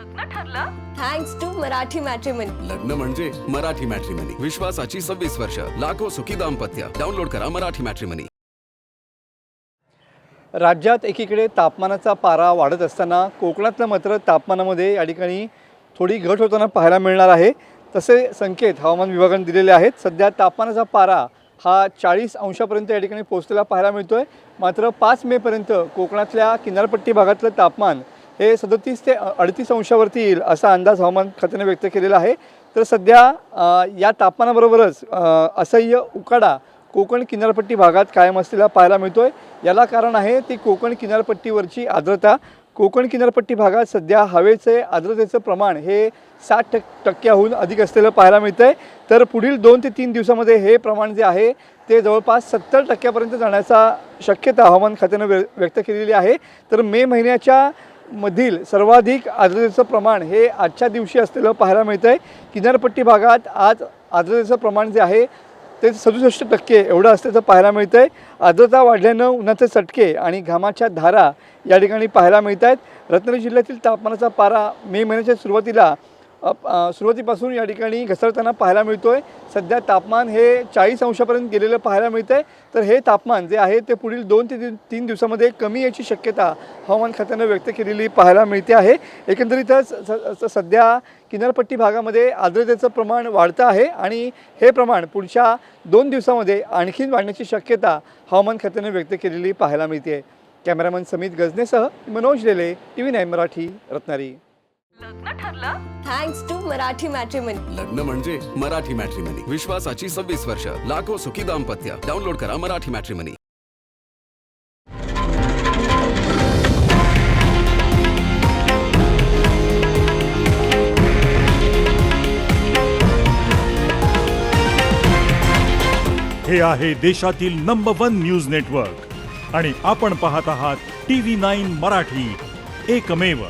लग्न ठरलं thanks to Marathi matrimony. लग्न म्हणजे मराठी मॅट्रिमनी, विश्वासाची 26 वर्ष, लाखो सुखी दाम्पत्य। डाउनलोड करा मराठी मॅट्रिमनी। राज्यात एकीकडे तापमानाचा पारा वाढत असताना कोकणातलं मात्र तापमानामध्ये या ठिकाणी थोडी घट होताना पाहायला मिळणार आहे। तसे संकेत हवामान विभागाने दिलेले आहेत। सध्या तापमानाचा पारा हा 40 अंशापर्यंत या ठिकाणी पोहोचलेला पाहायला मिळतोय। मात्र 5 मे पर्यंत कोकणातल्या किनारपट्टी भागातलं तापमान हे 37 ते 38 अंशावरती येईल असा अंदाज हवामान खात्याने व्यक्त केलेला आहे। तर सध्या या तापमानाबरोबरच असह्य उकाडा कोकण किनारपट्टी भागात कायम असलेला पाहायला मिळतोय। याला कारण आहे ती कोकण किनारपट्टीवरची आर्द्रता। कोकण किनारपट्टी भागात सध्या हवेचे आर्द्रतेचं प्रमाण हे 60% अधिक असलेलं पाहायला मिळतंय। तर पुढील 2 ते 3 दिवसामध्ये हे प्रमाण जे आहे ते जवळपास 70% जाण्याचा शक्यता हवामान खात्याने व्यक्त केलेली आहे। तर मे महिन्याच्या मधील सर्वाधिक आर्द्रतेचं प्रमाण हे आजच्या दिवशी असलेलं पाहायला मिळतंय। किनारपट्टी भागात आज आर्द्रतेचं प्रमाण जे आहे ते 67% एवढं असल्याचं पाहायला मिळतंय। आर्द्रता वाढल्यानं उन्हाचे चटके आणि घामाच्या धारा या ठिकाणी पाहायला मिळत आहेत। रत्नागिरी जिल्ह्यातील तापमानाचा पारा मे महिन्याच्या सुरुवातीपासून या ठिकाणी घसरताना पाहायला मिळतोय। सध्या तापमान हे 40 अंशापर्यंत गेलेलं पाहायला मिळतंय। तर हे तापमान जे आहे ते पुढील 2 ते 3 दिवसामध्ये कमी याची शक्यता हवामान खात्याने व्यक्त केलेली पाहायला मिळते आहे। एकंदरीतच सध्या किनारपट्टी भागामध्ये आर्द्रतेचं प्रमाण वाढतं आहे आणि हे प्रमाण पुढच्या 2 दिवसामध्ये आणखीन वाढण्याची शक्यता हवामान खात्याने व्यक्त केलेली पाहायला मिळते। कॅमेरामन समित गजनेसह मनोज लेले, TV9 मराठी, रत्नागिरी। लग्न ठरलं थँक्स टू मराठी मॅट्रिमनी। लग्न म्हणजे मराठी मॅट्रिमनी, विश्वासाची 26 वर्ष, लाखो सुखी दाम्पत्य। डाउनलोड करा मराठी मॅट्रिमनी। हे आहे देशातील नंबर 1 न्यूज नेटवर्क आणि आपण पाहत आहात TV9 मराठी, एकमेव।